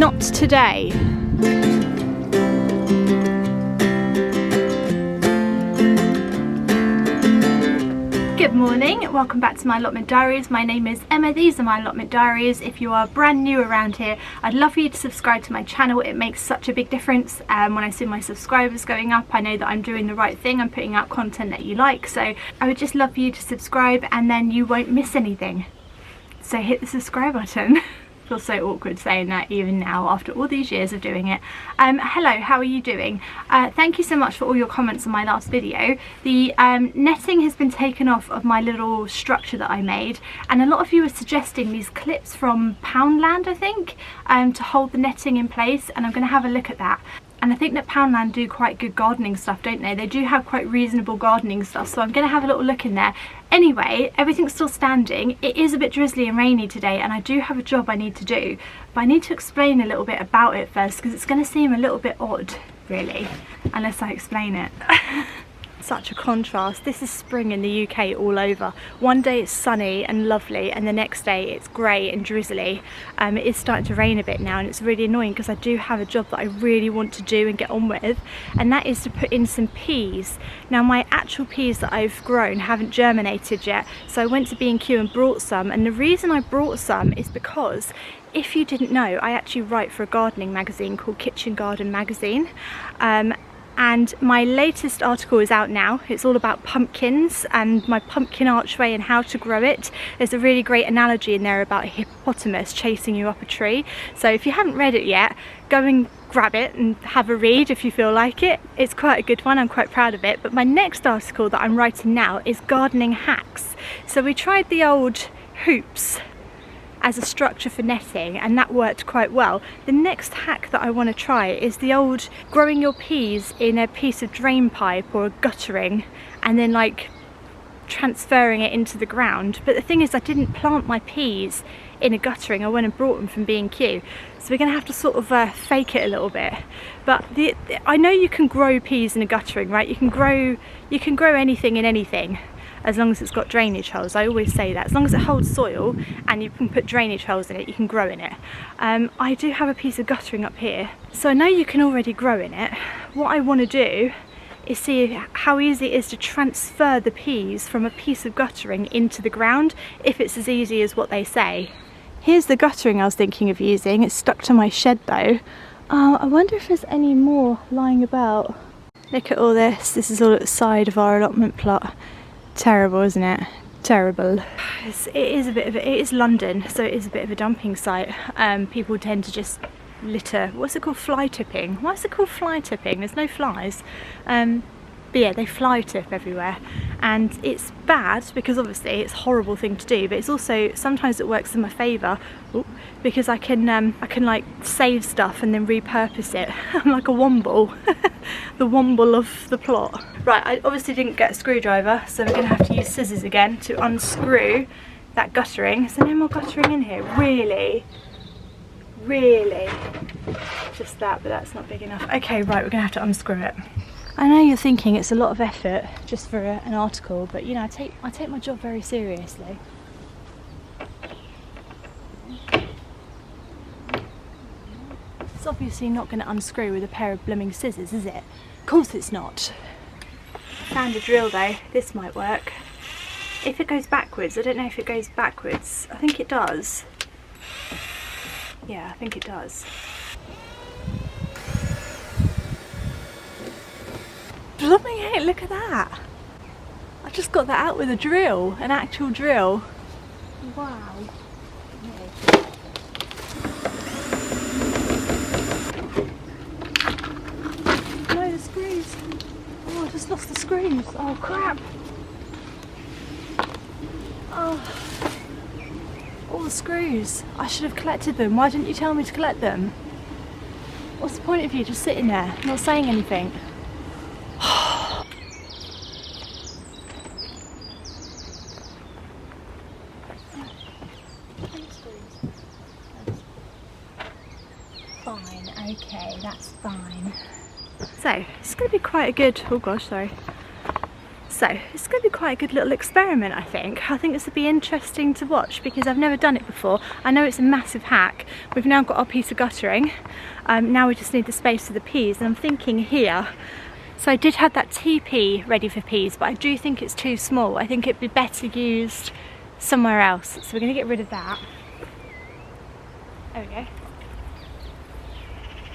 Not today. Good morning, welcome back to my allotment diaries. My name is Emma, these are my allotment diaries. If you are brand new around here, I'd love for you to subscribe to my channel. It makes such a big difference when I see my subscribers going up. I know that I'm doing the right thing, I'm putting out content that you like, so I would just love for you to subscribe and then you won't miss anything. So hit the subscribe button. Feels so awkward saying that even now after all these years of doing it. Hello, how are you doing? Thank you so much for all your comments on my last video. The netting has been taken off of my little structure that I made, and a lot of you are suggesting these clips from Poundland, I think, to hold the netting in place, and I'm going to have a look at that. And I think that Poundland do quite good gardening stuff, don't they? They do have quite reasonable gardening stuff, so I'm going to have a little look in there. Anyway, everything's still standing. It is a bit drizzly and rainy today, and I do have a job I need to do, but I need to explain a little bit about it first, because it's going to seem a little bit odd, really, unless I explain it. Such a contrast. This is spring in the UK all over. One day it's sunny and lovely, and the next day it's grey and drizzly. It is starting to rain a bit now, and it's really annoying because I do have a job that I really want to do and get on with, and that is to put in some peas. Now my actual peas that I've grown haven't germinated yet, so I went to B&Q and brought some, and the reason I brought some is because, if you didn't know, I actually write for a gardening magazine called Kitchen Garden Magazine. And my latest article is out now. It's all about pumpkins and my pumpkin archway and how to grow it. There's a really great analogy in there about a hippopotamus chasing you up a tree. So if you haven't read it yet, go and grab it and have a read if you feel like it. It's quite a good one, I'm quite proud of it. But my next article that I'm writing now is gardening hacks. So we tried the old hoops as a structure for netting, and that worked quite well. The next hack that I want to try is the old growing your peas in a piece of drain pipe or a guttering and then like transferring it into the ground. But the thing is, I didn't plant my peas in a guttering. I went and brought them from B&Q, so we're going to have to sort of fake it a little bit. But I know you can grow peas in a guttering, right? You can grow anything in anything, as long as it's got drainage holes. I always say that. As long as it holds soil and you can put drainage holes in it, you can grow in it. I do have a piece of guttering up here, so I know you can already grow in it. What I want to do is see how easy it is to transfer the peas from a piece of guttering into the ground, if it's as easy as what they say. Here's the guttering I was thinking of using. It's stuck to my shed though. I wonder if there's any more lying about. Look at all this. This is all at the side of our allotment plot. Terrible, isn't it? Terrible. It is London, so it is a bit of a dumping site. People tend to just litter. What's it called? Fly tipping. Why is it called fly tipping? There's no flies. But yeah, they fly tip everywhere, and it's bad because obviously it's a horrible thing to do, but it's also, sometimes it works in my favour because I can like save stuff and then repurpose it. I'm like a womble. The womble of the plot. Right, I obviously didn't get a screwdriver, so we're going to have to use scissors again to unscrew that guttering. Is there no more guttering in here? Really? Really? Just that, but that's not big enough. Okay, right, we're going to have to unscrew it. I know you're thinking it's a lot of effort just for an article, but you know, I take my job very seriously. It's obviously not going to unscrew with a pair of blooming scissors, is it? Of course it's not. Found a drill though. This might work. If it goes backwards, I don't know if it goes backwards. I think it does. Yeah, I think it does. Blooming heck, look at that! I just got that out with a drill, an actual drill. Wow. No, the screws. Oh, I just lost the screws. Oh crap. Oh. All the screws. I should have collected them. Why didn't you tell me to collect them? What's the point of you just sitting there, not saying anything? Fine, okay, that's fine. So, it's going to be quite a good, oh gosh, sorry. It's So it's going to be quite a good little experiment, I think. I think this will be interesting to watch because I've never done it before. I know it's a massive hack. We've now got our piece of guttering. Now we just need the space for the peas, and I'm thinking here. So I did have that TP ready for peas, but I do think it's too small. I think it'd be better used somewhere else. So we're going to get rid of that. There we go.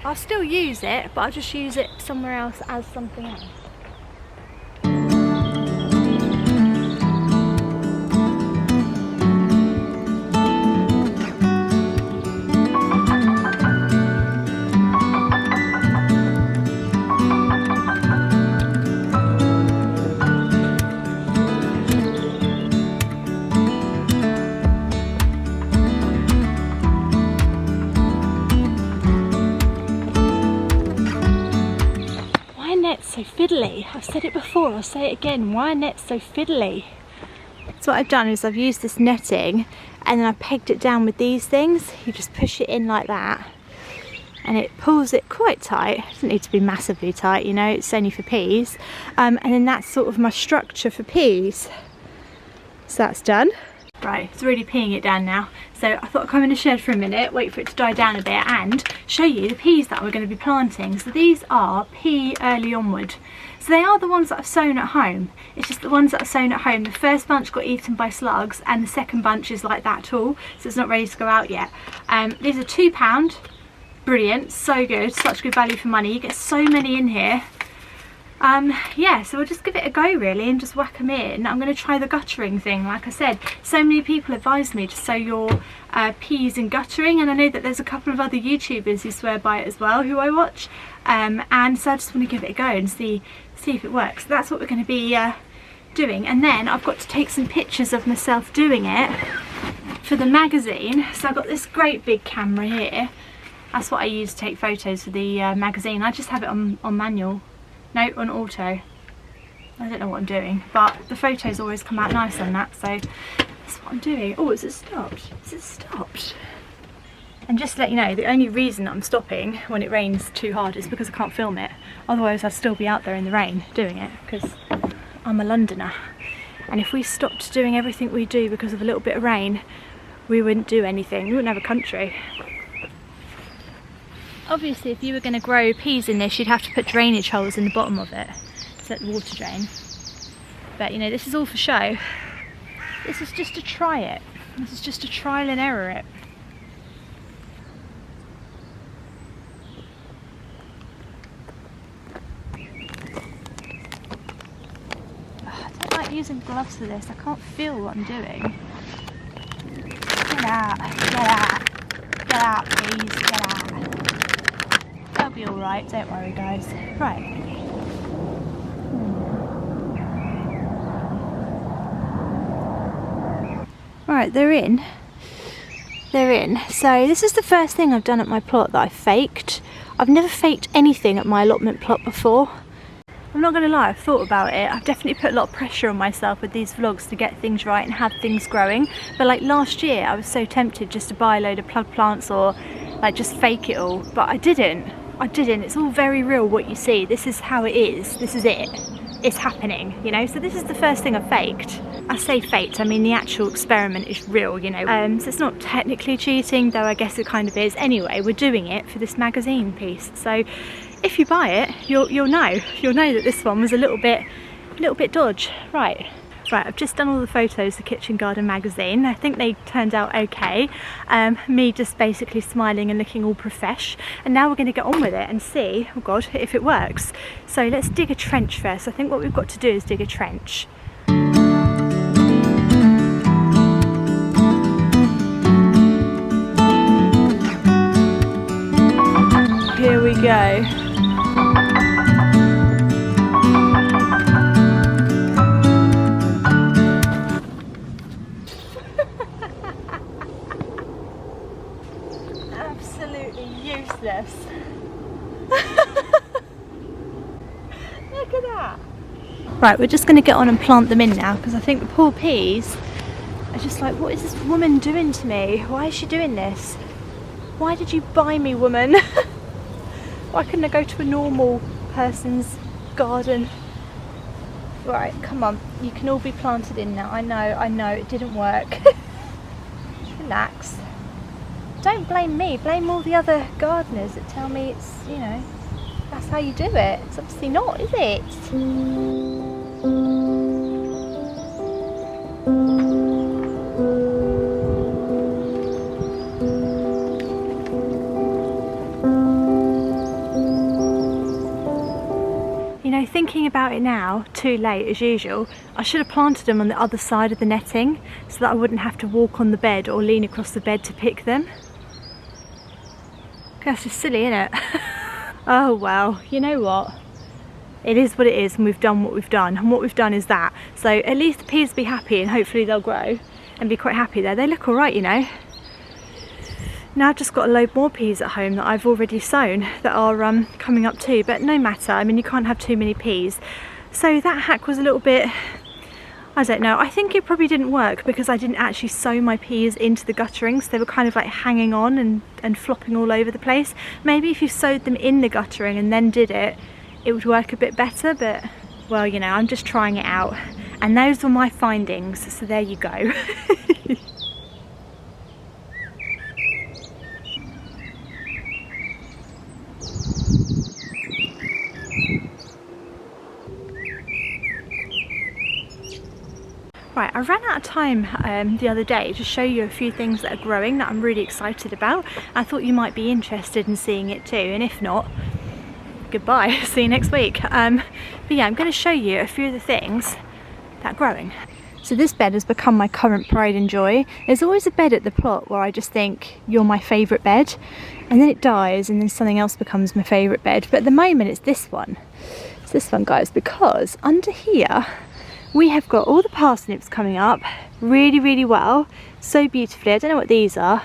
I'll still use it, but I'll just use it somewhere else as something else. So fiddly. I've said it before, I'll say it again. Why are nets so fiddly? So what I've done is I've used this netting and then I pegged it down with these things. You just push it in like that and it pulls it quite tight. It doesn't need to be massively tight, you know, it's only for peas. And then that's sort of my structure for peas. So that's done. Right, it's really peeing it down now. So I thought I'd come in the shed for a minute, wait for it to die down a bit and show you the peas that we're going to be planting. So these are pea early onward. So they are the ones that I've sown at home. It's just the ones that I've sown at home. The first bunch got eaten by slugs and the second bunch is like that tall. So it's not ready to go out yet. These are £2. Brilliant, so good, such good value for money. You get so many in here. Yeah, so we'll just give it a go really and just whack them in. I'm going to try the guttering thing. Like I said, so many people advised me to sow your peas in guttering, and I know that there's a couple of other YouTubers who swear by it as well who I watch, and so I just want to give it a go and see if it works. So that's what we're going to be doing, and then I've got to take some pictures of myself doing it for the magazine. So I've got this great big camera here. That's what I use to take photos for the magazine. I just have it on manual. No, on auto. I don't know what I'm doing, but the photos always come out nice on that, so that's what I'm doing. Oh, is it stopped? Is it stopped? And just to let you know, the only reason I'm stopping when it rains too hard is because I can't film it. Otherwise I'd still be out there in the rain doing it, because I'm a Londoner. And if we stopped doing everything we do because of a little bit of rain, we wouldn't do anything. We wouldn't have a country. Obviously, if you were going to grow peas in this, you'd have to put drainage holes in the bottom of it to let the water drain. But you know, this is all for show. This is just to try it. This is just to trial and error it. I don't like using gloves for this. I can't feel what I'm doing. Get out, get out, get out please, get out. That'll be alright, don't worry guys. Right. Right, they're in. They're in. So this is the first thing I've done at my plot that I faked. I've never faked anything at my allotment plot before. I'm not going to lie, I've thought about it. I've definitely put a lot of pressure on myself with these vlogs to get things right and have things growing. But like last year, I was so tempted just to buy a load of plug plants or like just fake it all. But I didn't. It's all very real what you see. This is how it is. This is it. It's happening, you know? So this is the first thing I faked. I say faked, I mean the actual experiment is real, you know? So it's not technically cheating, though I guess it kind of is. Anyway, we're doing it for this magazine piece. So if you buy it, you'll know. You'll know that this one was a little bit dodge. Right, I've just done all the photos for Kitchen Garden magazine. I think they turned out okay. Me just basically smiling and looking all profesh. And now we're going to get on with it and see, oh God, if it works. So let's dig a trench first. I think what we've got to do is dig a trench. Here we go. Useless. Look at that. Right, we're just going to get on and plant them in now because I think the poor peas are just like, what is this woman doing to me? Why is she doing this? Why did you buy me, woman? Why couldn't I go to a normal person's garden? Right, come on, you can all be planted in now. I know, it didn't work. Relax. Don't blame me, blame all the other gardeners that tell me it's, you know, that's how you do it. It's obviously not, is it? You know, thinking about it now, too late as usual, I should have planted them on the other side of the netting so that I wouldn't have to walk on the bed or lean across the bed to pick them. That's just silly, isn't it? Oh well, you know what? It is what it is, and we've done what we've done, and what we've done is that. So at least the peas will be happy, and hopefully they'll grow and be quite happy there. They look alright, you know. Now I've just got a load more peas at home that I've already sown that are coming up too, but no matter, I mean, you can't have too many peas. So that hack was a little bit, I don't know, I think it probably didn't work because I didn't actually sow my peas into the guttering, so they were kind of like hanging on and flopping all over the place. Maybe if you sowed them in the guttering and then did it, it would work a bit better, but well, you know, I'm just trying it out. And those were my findings, so there you go. Right, I ran out of time the other day to show you a few things that are growing that I'm really excited about. I thought you might be interested in seeing it too, and if not, goodbye, see you next week. But yeah, I'm going to show you a few of the things that are growing. So this bed has become my current pride and joy. There's always a bed at the plot where I just think, you're my favourite bed, and then it dies and then something else becomes my favourite bed. But at the moment it's this one. It's this one, guys, because under here we have got all the parsnips coming up really well, so beautifully. I don't know what these are,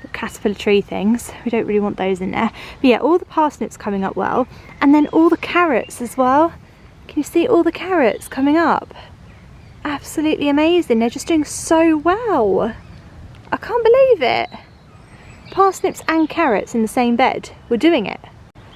the caterpillar tree things, we don't really want those in there. But yeah, all the parsnips coming up well, and then all the carrots as well. Can you see all the carrots coming up? Absolutely amazing, they're just doing so well. I can't believe it. Parsnips and carrots in the same bed, we're doing it.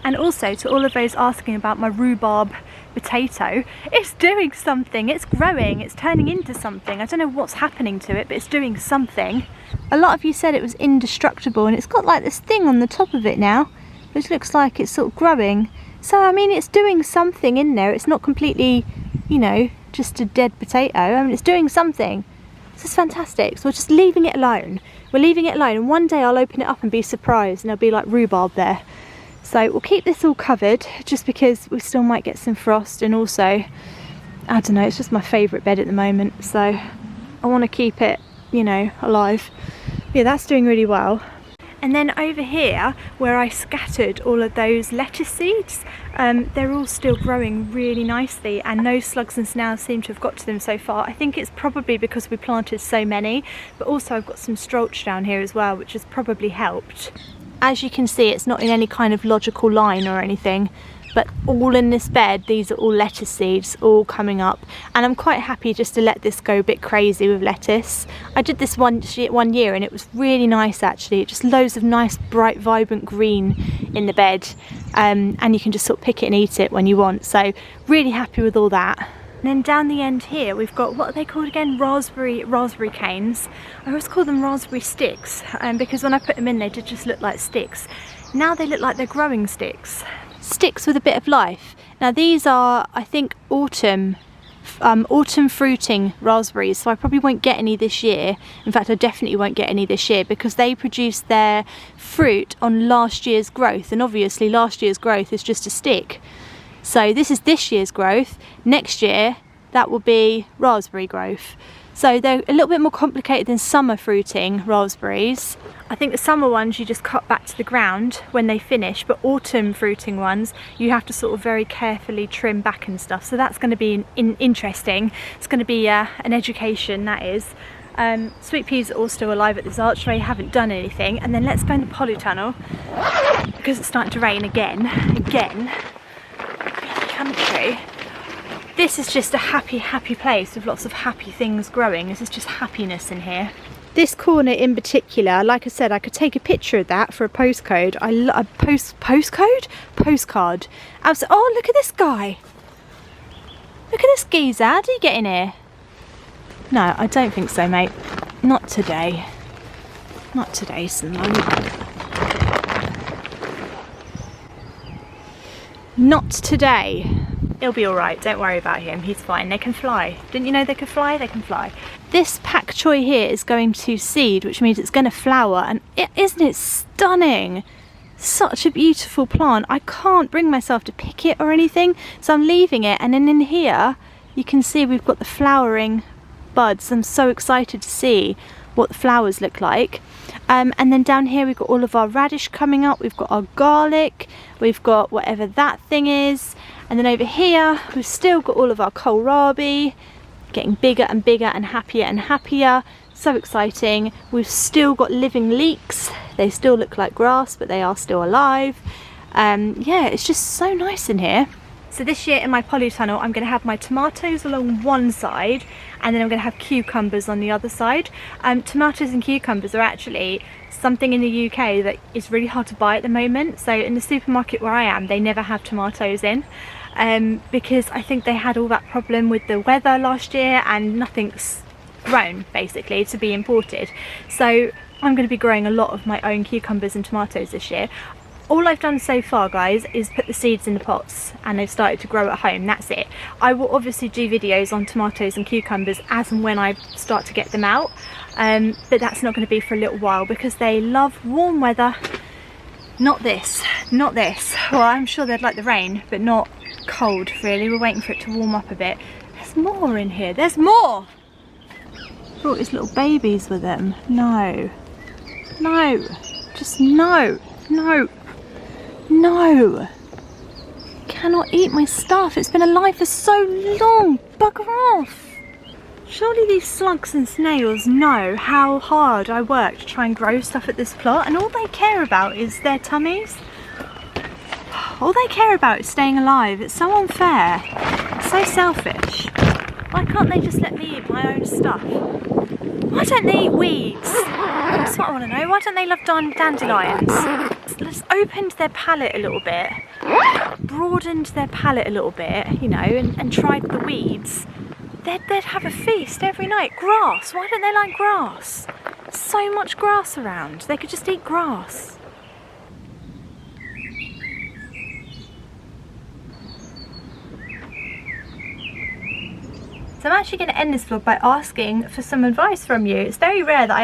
And also to all of those asking about my rhubarb potato, it's doing something, it's growing, it's turning into something. I don't know what's happening to it, but it's doing something. A lot of you said it was indestructible, and it's got like this thing on the top of it now, which looks like it's sort of growing. So I mean, it's doing something in there. It's not completely, you know, just a dead potato. I mean, it's doing something. This is fantastic. So we're just leaving it alone. We're leaving it alone, and one day I'll open it up and be surprised and there'll be like rhubarb there. So we'll keep this all covered just because we still might get some frost, and also, I don't know, it's just my favourite bed at the moment, so I want to keep it, you know, alive. Yeah, that's doing really well. And then over here, where I scattered all of those lettuce seeds, they're all still growing really nicely, and no slugs and snails seem to have got to them so far. I think it's probably because we planted so many, but also I've got some strolch down here as well, which has probably helped. As you can see, it's not in any kind of logical line or anything, but all in this bed, these are all lettuce seeds all coming up, and I'm quite happy just to let this go a bit crazy with lettuce. I did this one year and it was really nice actually, just loads of nice bright vibrant green in the bed, and you can just sort of pick it and eat it when you want, so really happy with all that. And then down the end here we've got, what are they called again? Raspberry canes. I always call them raspberry sticks, because when I put them in they did just look like sticks. Now they look like they're growing sticks. Sticks with a bit of life. Now these are, I think, autumn fruiting raspberries, so I probably won't get any this year. In fact, I definitely won't get any this year because they produce their fruit on last year's growth, and obviously last year's growth is just a stick. So this is this year's growth. Next year that will be raspberry growth. So they're a little bit more complicated than summer fruiting raspberries. I think the summer ones you just cut back to the ground when they finish, but autumn fruiting ones you have to sort of very carefully trim back and stuff. So that's going to be interesting. It's going to be an education, that is. Sweet peas are all still alive at this archway, haven't done anything. And then let's go in the polytunnel because it's starting to rain again. Country. This is just a happy place with lots of happy things growing. This is just happiness in here. This corner in particular, like I said, I could take a picture of that for a postcode. Postcard. Oh, look at this guy. Look at this geezer, how did he get in here? No, I don't think so, mate. Not today. Not today, Simone. Not today. He'll be alright, don't worry about him, he's fine. They can fly. Didn't you know they could fly? They can fly. This pak choi here is going to seed, which means it's going to flower, and isn't it stunning? Such a beautiful plant. I can't bring myself to pick it or anything, so I'm leaving it, and then in here you can see we've got the flowering buds. I'm so excited to see what the flowers look like. And then down here we've got all of our radish coming up, we've got our garlic, we've got whatever that thing is, and then over here we've still got all of our kohlrabi getting bigger and bigger and happier. So exciting. We've still got living leeks. They still look like grass, but they are still alive. Yeah, it's just so nice in here. So this year in my polytunnel, I'm going to have my tomatoes along one side, and then I'm going to have cucumbers on the other side. Tomatoes and cucumbers are actually something in the UK that is really hard to buy at the moment. So in the supermarket where I am, they never have tomatoes in, because I think they had all that problem with the weather last year and nothing's grown basically to be imported. So I'm going to be growing a lot of my own cucumbers and tomatoes this year. All I've done so far, guys, is put the seeds in the pots and they've started to grow at home. That's it. I will obviously do videos on tomatoes and cucumbers as and when I start to get them out, but that's not going to be for a little while because they love warm weather. Not this, not this. Well, I'm sure they'd like the rain, but not cold really. We're waiting for it to warm up a bit. There's more in here, there's more! Brought his little babies with him. No, no, just no, no. No! Cannot eat my stuff. It's been alive for so long. Bugger off! Surely these slugs and snails know how hard I work to try and grow stuff at this plot, and all they care about is their tummies. All they care about is staying alive. It's so unfair. It's so selfish. Why can't they just let me eat my own stuff? Why don't they eat weeds? That's what I want to know. Why don't they love dandelions? Let's opened their palate a little bit, broadened their palate a little bit, you know, and tried the weeds. They'd have a feast every night. Grass. Why don't they like grass? So much grass around. They could just eat grass. So I'm actually going to end this vlog by asking for some advice from you. It's very rare that I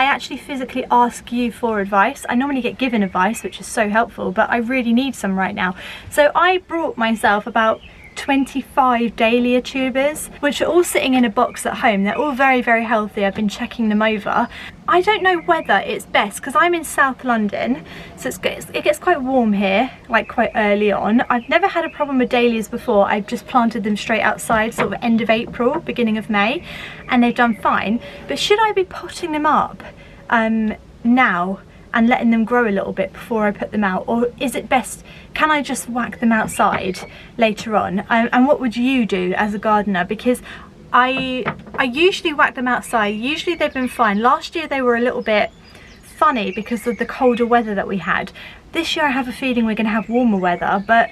actually physically ask you for advice. I normally get given advice, which is so helpful, but I really need some right now. So I brought myself about 25 dahlia tubers, which are all sitting in a box at home. They're all very, very healthy. I've been checking them over. I don't know whether it's best, because I'm in South London, so it gets quite warm here, like quite early on. I've never had a problem with dahlias before. I've just planted them straight outside, sort of end of April, beginning of May, and they've done fine. But should I be potting them up now and letting them grow a little bit before I put them out, or is it best, can I just whack them outside later on? And what would you do as a gardener? Because I usually whack them outside. Usually they've been fine. Last year they were a little bit funny because of the colder weather that we had. This year I have a feeling we're going to have warmer weather, but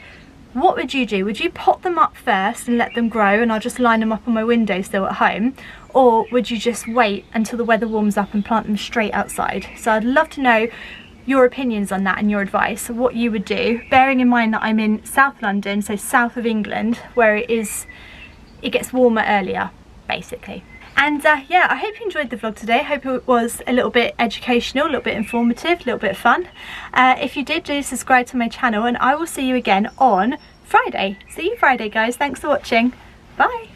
what would you do? Would you pot them up first and let them grow and I'll just line them up on my windowsill at home? Or would you just wait until the weather warms up and plant them straight outside? So I'd love to know your opinions on that and your advice, what you would do, bearing in mind that I'm in South London, so south of England, where it gets warmer earlier, basically. And yeah, I hope you enjoyed the vlog today. I hope it was a little bit educational, a little bit informative, a little bit fun. If you did, do subscribe to my channel and I will see you again on Friday. See you Friday, guys. Thanks for watching. Bye.